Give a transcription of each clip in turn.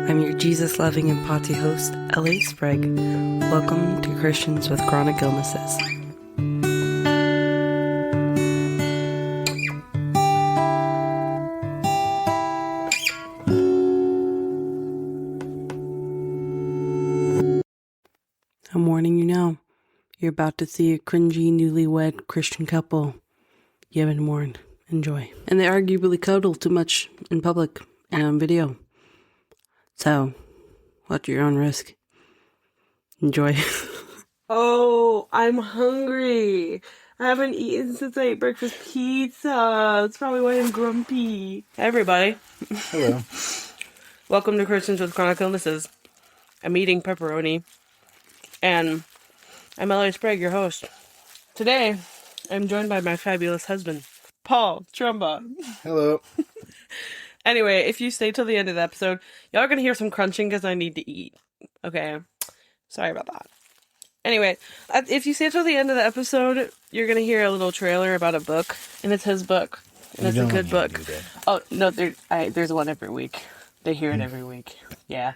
I'm your Jesus-loving and potty host, L.A. Sprague. Welcome to Christians with Chronic Illnesses. I'm warning you now, you're about to see a cringy, newlywed Christian couple. You have been warned. Enjoy. And they arguably cuddle too much in public and on video. So, watch your own risk. Enjoy. Oh, I'm hungry. I haven't eaten since I ate breakfast pizza. That's probably why I'm grumpy. Hey, everybody. Hello. Welcome to Christians with Chronic Illnesses. I'm eating pepperoni. And I'm L.A. Sprague, your host. Today, I'm joined by my fabulous husband, Paul Trumba. Hello. Anyway, if you stay till the end of the episode, y'all are going to hear some crunching because I need to eat. Okay? Sorry about that. Anyway, if you stay till the end of the episode, you're going to hear a little trailer about a book, and it's his book, and it's a good book. Oh, no, there's one every week. They hear it every week. Yeah.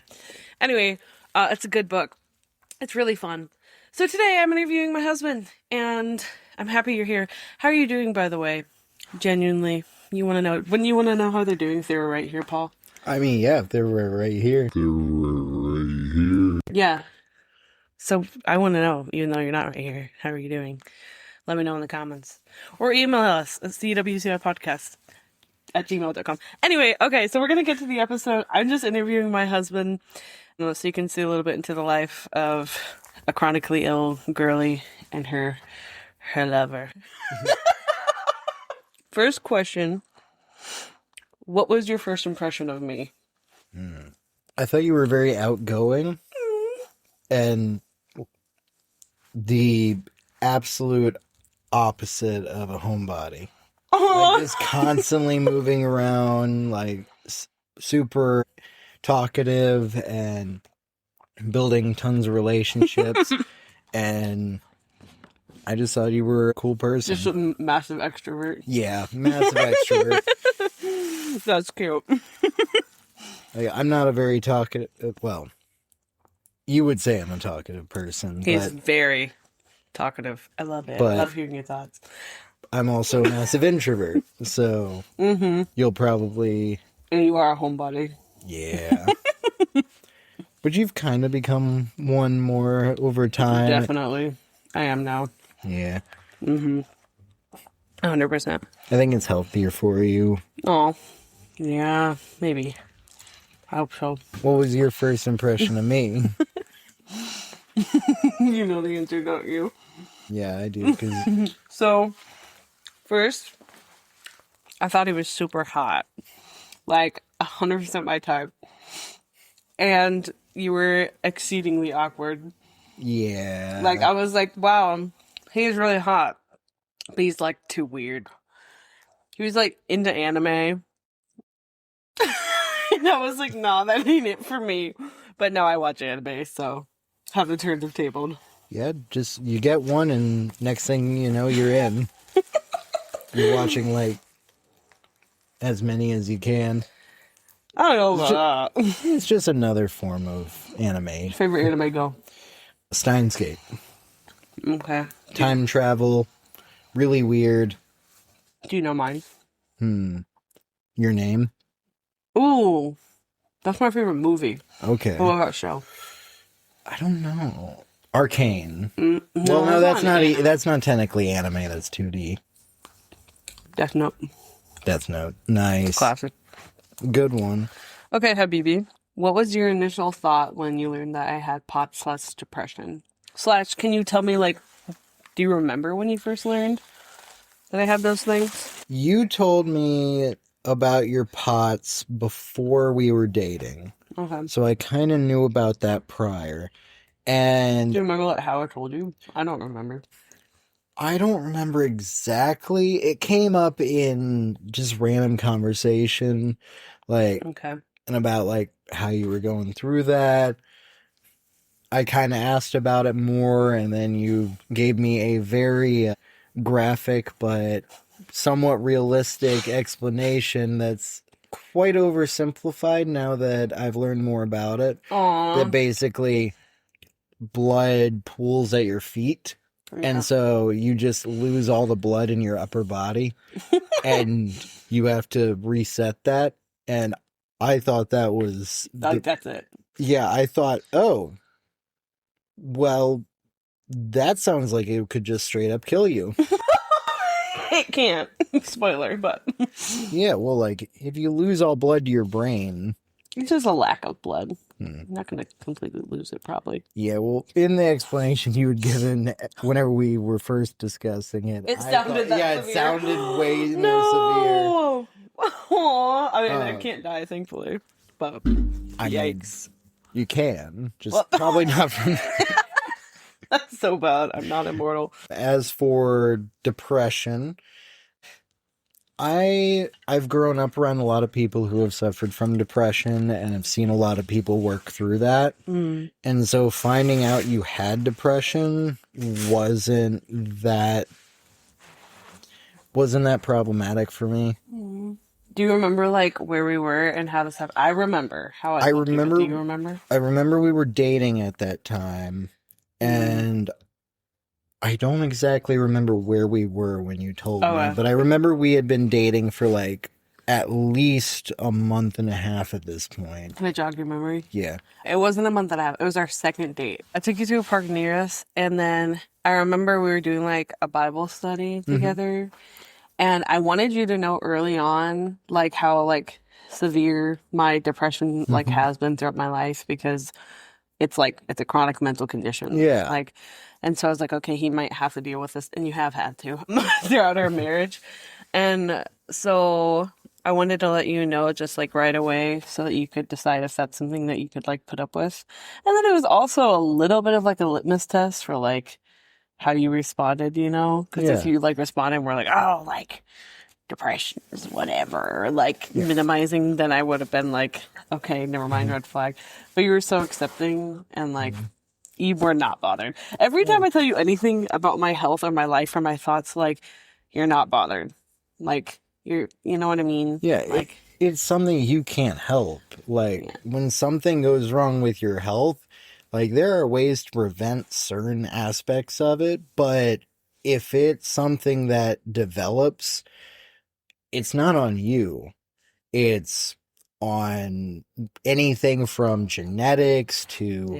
Anyway, it's a good book. It's really fun. So today I'm interviewing my husband, and I'm happy you're here. How are you doing, by the way? Genuinely. You want to know, when you want to know how they're doing if they were right here, Paul? I mean, yeah, if they were right here. Yeah. So I want to know, even though you're not right here, how are you doing? Let me know in the comments. Or email us at cwcipodcast@gmail.com. Anyway, okay, so we're going to get to the episode. I'm just interviewing my husband, so you can see a little bit into the life of a chronically ill girly and her lover. First question, what was your first impression of me? I thought you were very outgoing and the absolute opposite of a homebody. Like, just constantly moving around, like super talkative and building tons of relationships. And I just thought you were a cool person. Just a massive extrovert. Yeah, massive extrovert. That's cute. Like, I'm not a very talkative, well, you would say I'm a talkative person. He's very talkative. I love it. I love hearing your thoughts. I'm also a massive introvert, so you'll probably... And you are a homebody. Yeah. But you've kind of become one more over time. Definitely. I am now. Yeah. 100%. I think it's healthier for you. Oh, yeah, maybe. I hope so. What was your first impression of me? You know the answer, don't you? Yeah, I do. So, first, I thought he was super hot. Like, 100% my type. And you were exceedingly awkward. Yeah. Like, I was like, wow, he is really hot. But he's, like, too weird. He was, like, into anime. And I was like, nah, that ain't it for me. But now I watch anime, so have the turns have tabled. Yeah, just, you get one, and next thing you know, you're in. You're watching, like, as many as you can. I don't know about that. It's just another form of anime. Favorite anime go? Steins Gate. Okay. Time travel. Really weird. Do you know mine? Your name? Ooh. That's my favorite movie. Okay. What about that show? I don't know. Arcane. No, Well, no, that's not anime. that's not technically anime. That's 2D. Death Note. Death Note. Nice. Classic. Good one. Okay, Habibi. What was your initial thought when you learned that I had POTS/depression? / can you tell me, like, do you remember when you first learned that I had those things? You told me about your POTS before we were dating. Okay. So I kind of knew about that prior. And Do you remember how I told you? I don't remember. I don't remember exactly. It came up in just random conversation, like, Okay. and about, like, how you were going through that. I kind of asked about it more, and then you gave me a very graphic but somewhat realistic explanation that's quite oversimplified now that I've learned more about it. Aww. That basically blood pools at your feet. Yeah. And so you just lose all the blood in your upper body and you have to reset that. And I thought that was... that's it. Yeah, I thought, oh, well, that sounds like it could just straight up kill you. It can't. Spoiler, but... Yeah, well, like, if you lose all blood to your brain... It's just a lack of blood. I'm not going to completely lose it, probably. Yeah, well, in the explanation you had given whenever we were first discussing it... It sounded that severe. severe. It sounded way more severe. No! Aww. I mean, I can't die, thankfully. But, yikes. Mean, you can, just probably not from... That's so bad. I'm not immortal. As for depression... I've grown up around a lot of people who have suffered from depression and have seen a lot of people work through that. And so finding out you had depression wasn't that problematic for me. Do you remember like where we were and how this happened? I remember how I remember. Do you remember? I remember we were dating at that time, and I don't exactly remember where we were when you told me, but I remember we had been dating for like at least a month and a half at this point. Can I jog your memory? Yeah. It wasn't a month and a half. It was our second date. I took you to a park near us, and then I remember we were doing like a Bible study together, and I wanted you to know early on like how like severe my depression like has been throughout my life, because it's a chronic mental condition. Yeah. Like, and so I was like, okay, he might have to deal with this, and you have had to throughout our marriage. And so I wanted to let you know just like right away so that you could decide if that's something that you could like put up with. And then it was also a little bit of like a litmus test for like how you responded, you know? Because if you like responded and were like, oh, like depression is whatever, like minimizing, then I would have been like, okay, never mind, red flag. But you were so accepting and like you were not bothered. Every time I tell you anything about my health or my life or my thoughts, like you're not bothered. Like you know what I mean? Yeah. Like it's something you can't help. Like when something goes wrong with your health, like there are ways to prevent certain aspects of it, but if it's something that develops, it's not on you. It's on anything from genetics to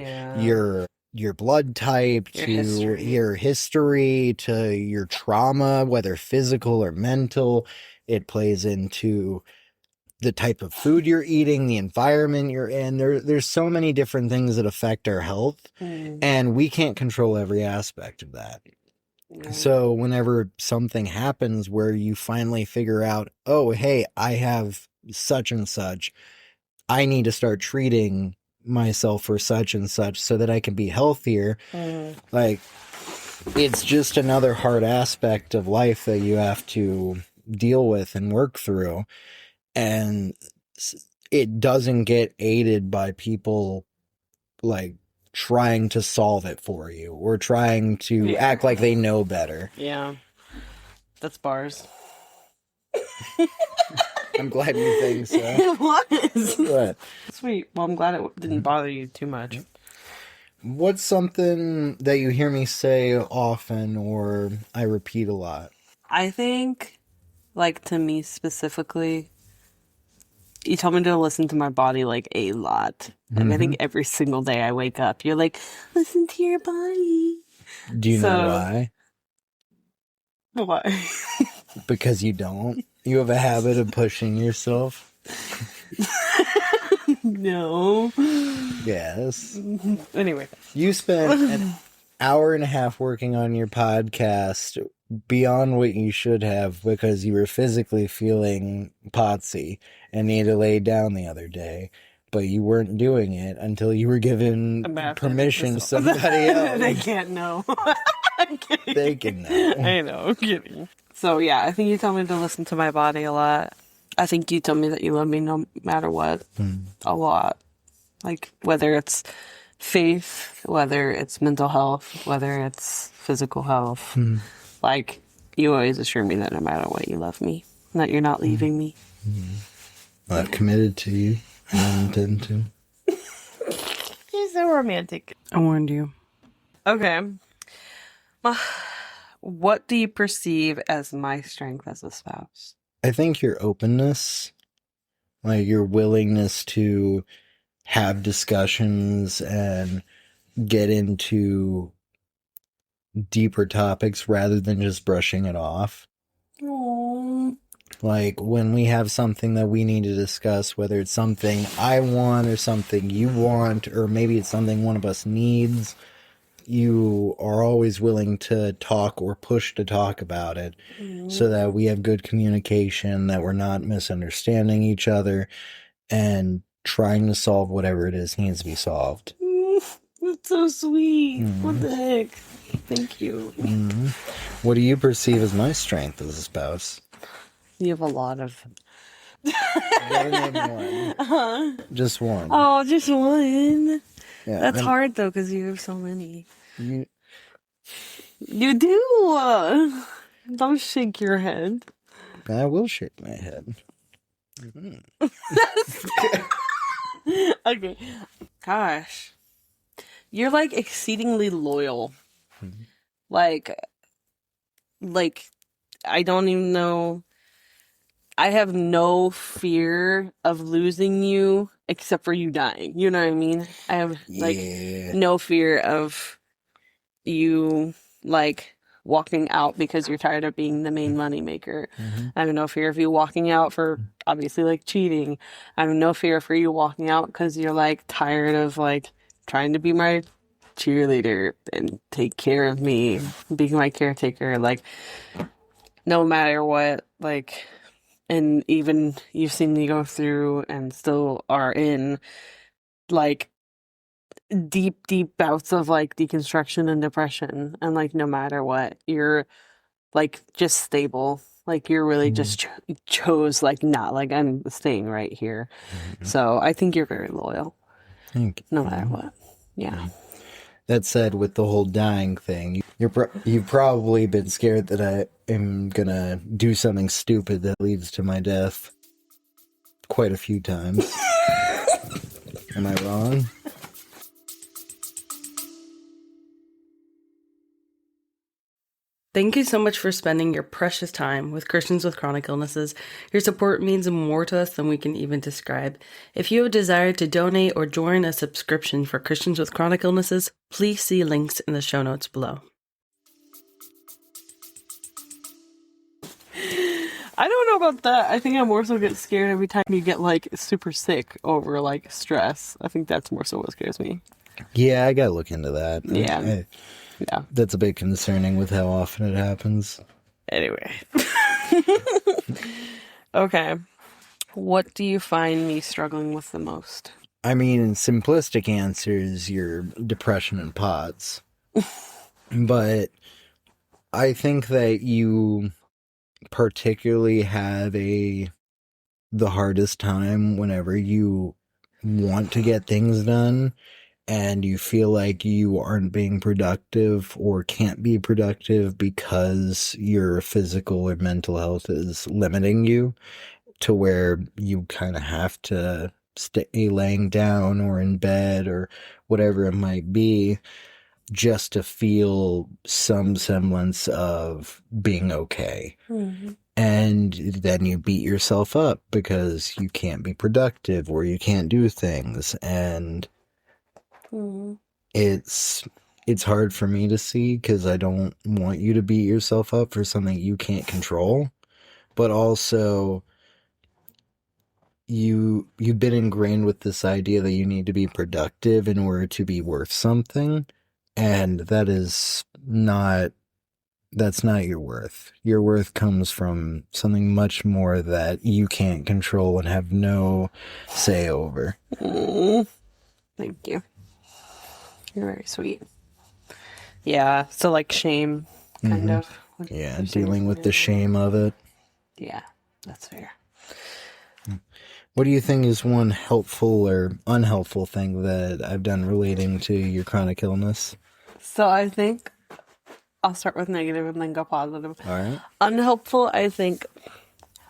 your blood type, your history, to your trauma, whether physical or mental. It plays into the type of food you're eating, the environment you're in. There's so many different things that affect our health, and we can't control every aspect of that. So whenever something happens where you finally figure out, oh, hey, I have such and such, I need to start treating myself for such and such so that I can be healthier. Like, it's just another hard aspect of life that you have to deal with and work through. And it doesn't get aided by people like trying to solve it for you or trying to act like they know better. Yeah. That's bars. I'm glad you think so. It was. What? Sweet. Well, I'm glad it didn't bother you too much. What's something that you hear me say often or I repeat a lot? I think, like, to me specifically, you told me to listen to my body, like, a lot. Like, I think every single day I wake up, you're like, listen to your body. Do you know why? Why? Because you don't. You have a habit of pushing yourself. No. Yes. Anyway. You spent an hour and a half working on your podcast beyond what you should have because you were physically feeling potsy and needed to lay down the other day. But you weren't doing it until you were given permission to somebody else. They can't know. I'm kidding. They can know. I know, I'm kidding. So yeah, I think you told me to listen to my body a lot. I think you told me that you love me no matter what. A lot. Like, whether it's faith, whether it's mental health, whether it's physical health. Like, you always assure me that no matter what, you love me. That you're not leaving me. I've committed to you. I intend to. You're so romantic. I warned you. Okay. What do you perceive as my strength as a spouse? I think your openness, like your willingness to have discussions and get into deeper topics rather than just brushing it off. Aww. Like when we have something that we need to discuss, whether it's something I want or something you want, or maybe it's something one of us needs, you are always willing to talk or push to talk about it so that we have good communication, that we're not misunderstanding each other and trying to solve whatever it is needs to be solved. That's so sweet. What the heck? Thank you. What do you perceive as my strength as a spouse? You have a lot of... Better name one. Just one. Oh, just one. Yeah, That's hard, though, because you have so many. You, You do! Don't shake your head. I will shake my head. Okay. Gosh. You're, like, exceedingly loyal. Like, I don't even know... I have no fear of losing you except for you dying. You know what I mean? I have, like, no fear of you, like, walking out because you're tired of being the main moneymaker. I have no fear of you walking out for, obviously, like, cheating. I have no fear for you walking out because you're, like, tired of, like, trying to be my cheerleader and take care of me, being my caretaker. Like, no matter what, like... And even you've seen me go through and still are in, like, deep, deep bouts of, like, deconstruction and depression. And, like, no matter what, you're, like, just stable. Like, you're really just chose, like, not, like, I'm staying right here. So I think you're very loyal. Thank you. No matter what. Yeah. That said, with the whole dying thing, you've probably been scared that I am gonna do something stupid that leads to my death quite a few times. Am I wrong? Thank you so much for spending your precious time with Christians with chronic illnesses. Your support means more to us than we can even describe. If you have a desire to donate or join a subscription for Christians with chronic illnesses, please see links in the show notes below. I don't know about that. I think I more so get scared every time you get, like, super sick over, like, stress. I think that's more so what scares me. Yeah, I gotta look into that. Yeah. Yeah. That's a bit concerning with how often it happens. Anyway. Okay. What do you find me struggling with the most? I mean, simplistic answers, your depression and POTS. But I think that you particularly have the hardest time whenever you want to get things done and you feel like you aren't being productive or can't be productive because your physical or mental health is limiting you to where you kind of have to stay laying down or in bed or whatever it might be just to feel some semblance of being okay. And then you beat yourself up because you can't be productive or you can't do things. And it's hard for me to see because I don't want you to beat yourself up for something you can't control. But also, you've been ingrained with this idea that you need to be productive in order to be worth something. And that's not your worth. Your worth comes from something much more that you can't control and have no say over. Thank you. You're very sweet. Yeah, so, like, shame, kind of. Yeah, dealing with the shame of it. Yeah, that's fair. What do you think is one helpful or unhelpful thing that I've done relating to your chronic illness? So I think I'll start with negative and then go positive. All right. Unhelpful, I think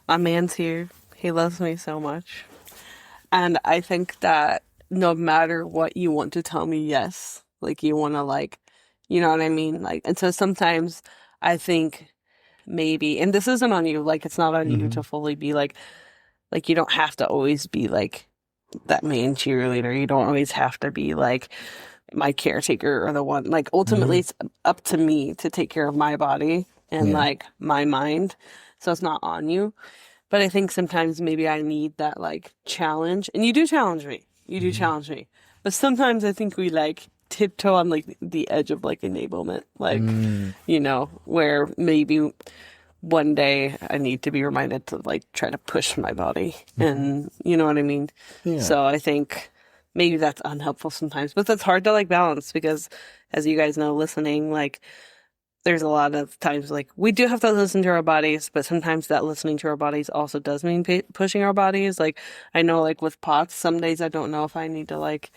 my man's here. He loves me so much. And I think that no matter what, you want to tell me yes. Like, you want to, like, you know what I mean? Like, and so sometimes I think maybe, and this isn't on you, like, it's not on you to fully be like, you don't have to always be like that main cheerleader. You don't always have to be like my caretaker or the one, like, ultimately it's up to me to take care of my body and like my mind. So it's not on you. But I think sometimes maybe I need that like challenge. And you do challenge me. You do challenge me. But sometimes I think we like tiptoe on like the edge of like enablement. Like, you know, where maybe one day I need to be reminded to like try to push my body. And you know what I mean? Yeah. So I think maybe that's unhelpful sometimes. But that's hard to like balance because, as you guys know, listening, like, there's a lot of times like we do have to listen to our bodies, but sometimes that listening to our bodies also does mean pushing our bodies. Like, I know, like with POTS, some days I don't know if I need to like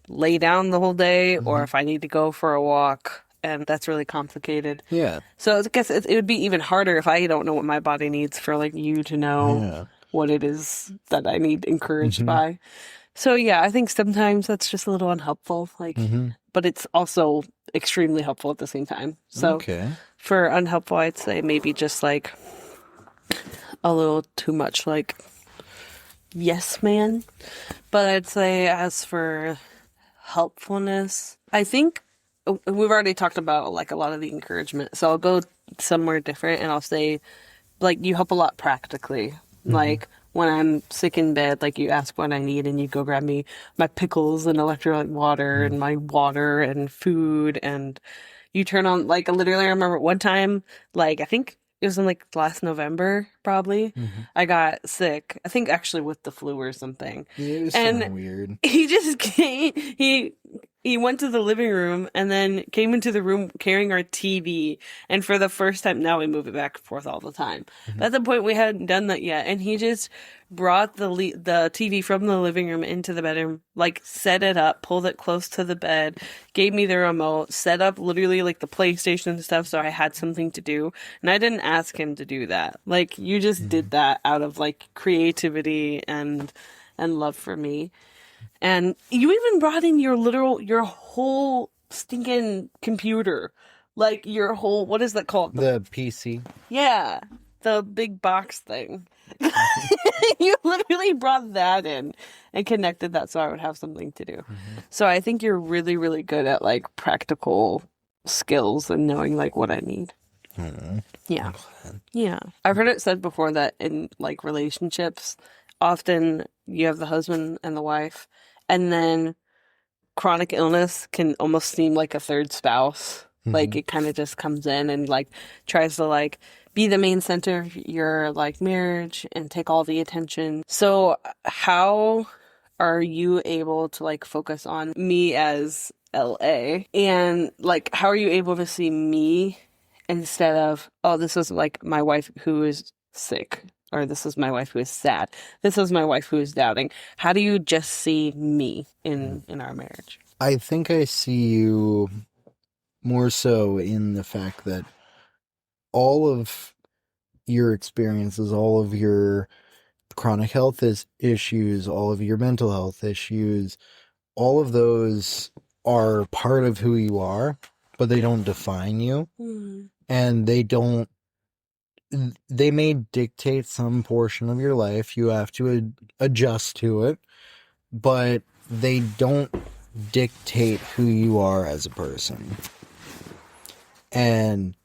lay down the whole day or if I need to go for a walk, and that's really complicated. Yeah. So I guess it would be even harder if I don't know what my body needs for like you to know what it is that I need encouraged by. So yeah, I think sometimes that's just a little unhelpful, like, but it's also extremely helpful at the same time. So for unhelpful, I'd say maybe just like a little too much like yes man. But I'd say as for helpfulness, I think we've already talked about like a lot of the encouragement. So I'll go somewhere different and I'll say like you help a lot practically. Like when I'm sick in bed, like you ask what I need and you go grab me my pickles and electrolyte water and my water and food, and you turn on, like, literally I remember one time, like I think it was in like last November probably, I got sick, I think actually with the flu or something. Yeah, it was and so weird. He just came, he went to the living room and then came into the room carrying our TV. And for the first time, now we move it back and forth all the time. But at the point, we hadn't done that yet. And he just brought the TV from the living room into the bedroom, like set it up, pulled it close to the bed, gave me the remote, set up literally like the PlayStation and stuff so I had something to do. And I didn't ask him to do that. Like, you just did that out of like creativity and love for me. And you even brought in your whole stinking computer. Like, your whole, what is that called? The PC. Yeah, the big box thing. You literally brought that in and connected that so I would have something to do. So I think you're really, really good at like practical skills and knowing like what I need. Yeah. Yeah. I've heard it said before that in like relationships, often you have the husband and the wife, and then chronic illness can almost seem like a third spouse. Like, it kind of just comes in and like tries to like be the main center of your like marriage and take all the attention. So how are you able to like focus on me as LA, and like how are you able to see me instead of, oh, this is like my wife who is sick, or this is my wife who is sad, this is my wife who is doubting? How do you just see me in our marriage? I think I see you more so in the fact that all of your experiences, all of your chronic health issues, all of your mental health issues, all of those are part of who you are, but they don't define you. And they may dictate some portion of your life. You have to adjust to it, but they don't dictate who you are as a person. And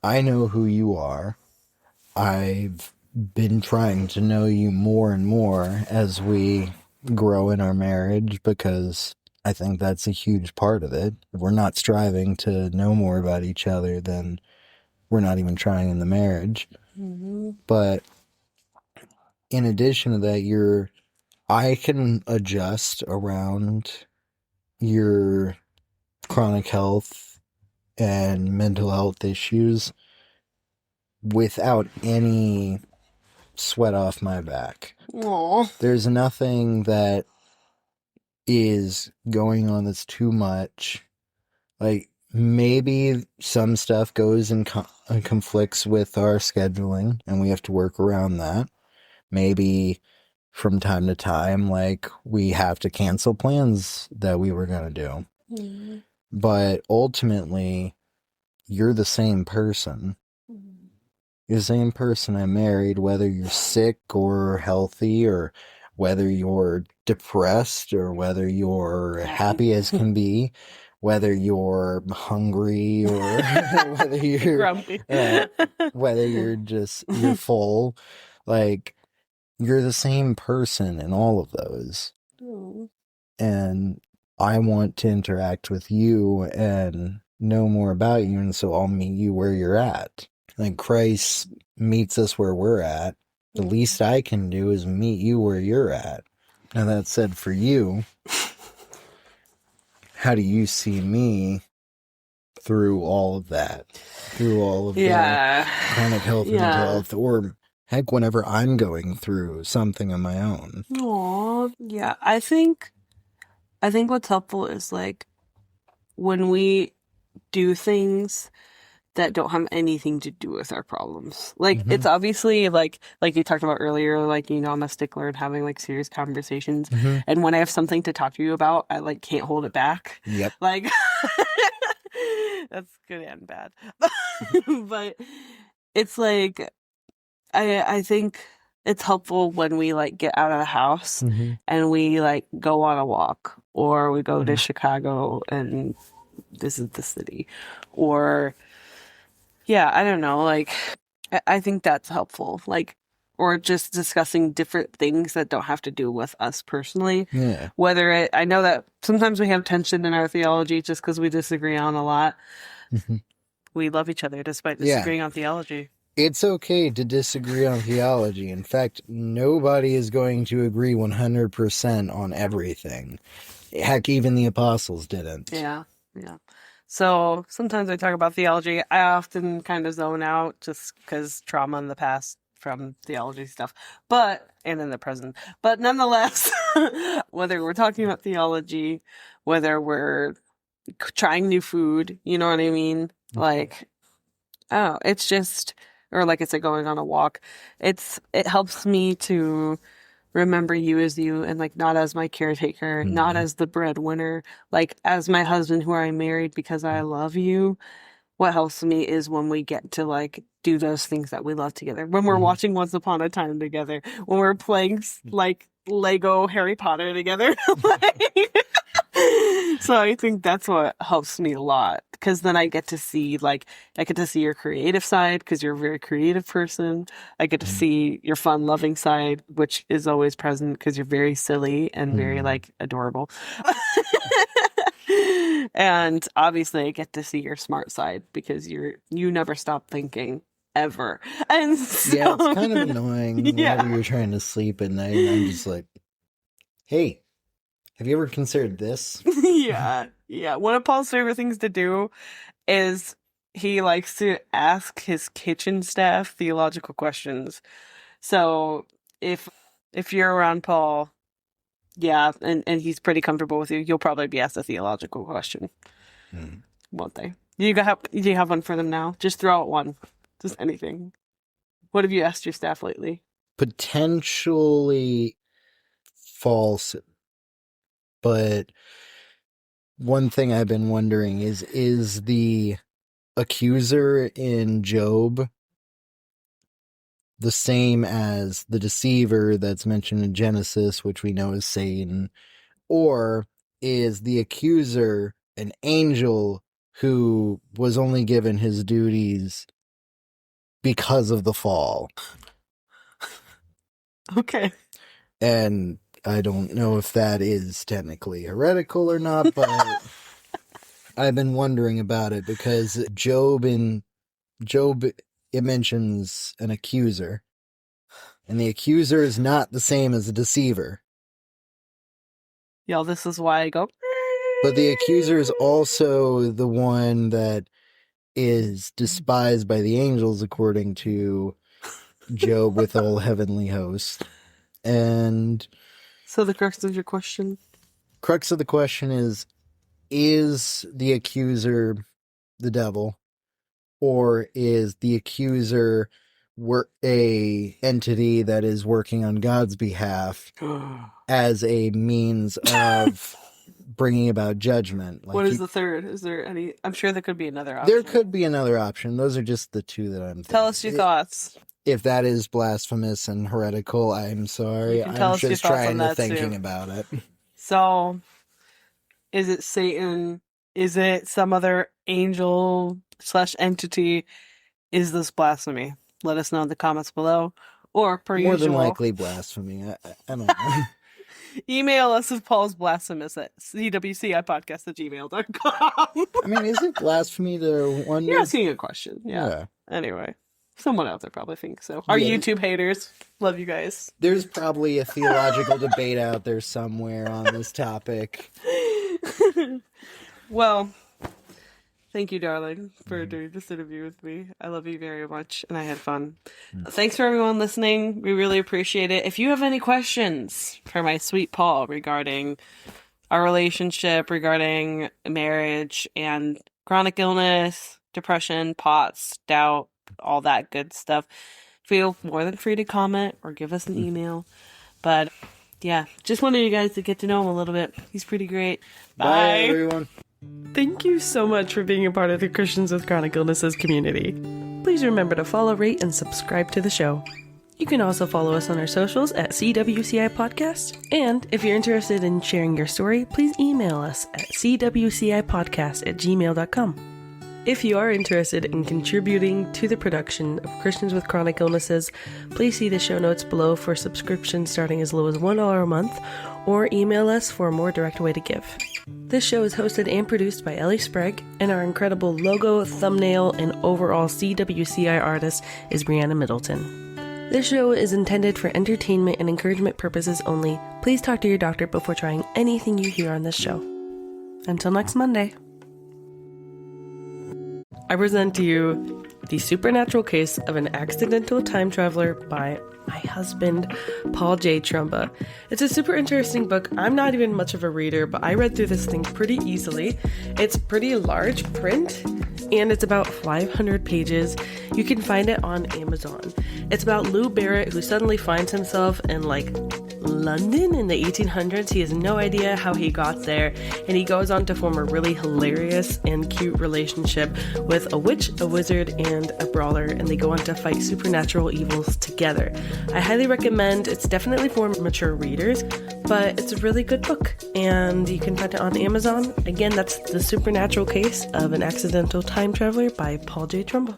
I know who you are. I've been trying to know you more and more as we grow in our marriage, because I think that's a huge part of it. If we're not striving to know more about each other, then we're not even trying in the marriage. But in addition to that, I can adjust around your chronic health and mental health issues without any sweat off my back. Aww. There's nothing that is going on that's too much. Like, maybe some stuff goes and conflicts with our scheduling, and we have to work around that. Maybe from time to time, like we have to cancel plans that we were going to do. But ultimately, you're the same person. You're the same person I married, whether you're sick or healthy, or whether you're depressed, or whether you're happy as can be, whether you're hungry, or whether you're Grumpy. whether you're full. Like, you're the same person in all of those. And I want to interact with you and know more about you, and so I'll meet you where you're at. Like, Christ meets us where we're at. The least I can do is meet you where you're at. Now, that said, for you, how do you see me through all of that? Through all of the chronic health and mental health, or heck, whenever I'm going through something on my own. Aw, yeah. I think what's helpful is, like, when we do things that don't have anything to do with our problems. Like, it's obviously, like you talked about earlier, like, you know, I'm a stickler in having, like, serious conversations. And when I have something to talk to you about, I, like, can't hold it back. Yep. Like, that's good and bad. But it's like, I think it's helpful when we, like, get out of the house and we, like, go on a walk, or we go to Chicago and visit the city, or I don't know, like, I think that's helpful, like, or just discussing different things that don't have to do with us personally. Yeah. I know that sometimes we have tension in our theology just because we disagree on a lot. We love each other despite disagreeing on theology. It's okay to disagree on theology. In fact, nobody is going to agree 100% on everything. Heck, even the apostles didn't. Yeah. So sometimes I talk about theology. I often kind of zone out just because trauma in the past from theology stuff, and in the present. But nonetheless, whether we're talking about theology, whether we're trying new food, you know what I mean? Like, it's just, or like I said, going on a walk. It helps me to remember you as you, and, like, not as my caretaker, not as the breadwinner, like, as my husband who I married because I love you. What helps me is when we get to, like, do those things that we love together. When we're watching Once Upon a Time together, when we're playing, like, Lego Harry Potter together. So I think that's what helps me a lot, because then I get to see your creative side, because you're a very creative person. I get to see your fun loving side, which is always present because you're very silly and very, like, adorable. And obviously I get to see your smart side, because you never stop thinking, ever. And so, yeah, it's kind of annoying whenever you're trying to sleep at night and I'm just like, hey, have you ever considered this? Yeah. One of Paul's favorite things to do is he likes to ask his kitchen staff theological questions. So if you're around Paul, and he's pretty comfortable with you, you'll probably be asked a theological question. Won't they? Do you have one for them now? Just throw out one. Just anything. What have you asked your staff lately? Potentially false, but one thing I've been wondering is the accuser in Job the same as the deceiver that's mentioned in Genesis, which we know is Satan, or is the accuser an angel who was only given his duties because of the fall? Okay. And I don't know if that is technically heretical or not, but I've been wondering about it, because Job, it mentions an accuser, and the accuser is not the same as a deceiver. Y'all, this is why I go. But the accuser is also the one that is despised by the angels, according to Job with all heavenly hosts. And So the crux of your question? Crux of the question is the accuser the devil, or is the accuser a entity that is working on God's behalf as a means of bringing about judgment. What is the third? Is there any? I'm sure there could be another option. There could be another option. Those are just the two that I'm thinking. Tell us your thoughts. If that is blasphemous and heretical, I'm sorry. I'm just trying to thinking about it. So, is it Satan? Is it some other angel / entity? Is this blasphemy? Let us know in the comments below. Or, per usual, more than likely blasphemy. I don't know. Email us if Paul's blasphemous at cwcipodcast@gmail.com. I mean, is it blasphemy to wonder? You're asking a question. Yeah. Anyway, someone out there probably thinks so. Our YouTube haters. Love you guys. There's probably a theological debate out there somewhere on this topic. Well, thank you, darling, for doing this interview with me. I love you very much, and I had fun. Thanks for everyone listening. We really appreciate it. If you have any questions for my sweet Paul regarding our relationship, regarding marriage and chronic illness, depression, POTS, doubt, all that good stuff, feel more than free to comment or give us an email. But yeah, just wanted you guys to get to know him a little bit. He's pretty great. Bye everyone. Thank you so much for being a part of the Christians with Chronic Illnesses community. Please remember to follow, rate, and subscribe to the show. You can also follow us on our socials at CWCI Podcast. And if you're interested in sharing your story, please email us at cwcipodcast@gmail.com. If you are interested in contributing to the production of Christians with Chronic Illnesses, please see the show notes below for subscriptions starting as low as $1 a month, or email us for a more direct way to give. This show is hosted and produced by Ellie Sprague, and our incredible logo, thumbnail, and overall CWCI artist is Brianna Middleton. This show is intended for entertainment and encouragement purposes only. Please talk to your doctor before trying anything you hear on this show. Until next Monday. I present to you The Supernatural Case of an Accidental Time Traveler by my husband, Paul J. Trumba. It's a super interesting book. I'm not even much of a reader, but I read through this thing pretty easily. It's pretty large print, and it's about 500 pages. You can find it on Amazon. It's about Lou Barrett, who suddenly finds himself in, London in the 1800s. He has no idea how he got there, and he goes on to form a really hilarious and cute relationship with a witch, a wizard, and a brawler, and they go on to fight supernatural evils together. I highly recommend. It's definitely for mature readers, but it's a really good book, and you can find it on Amazon. Again, that's The Supernatural Case of an Accidental Time Traveler by Paul J. Trumba.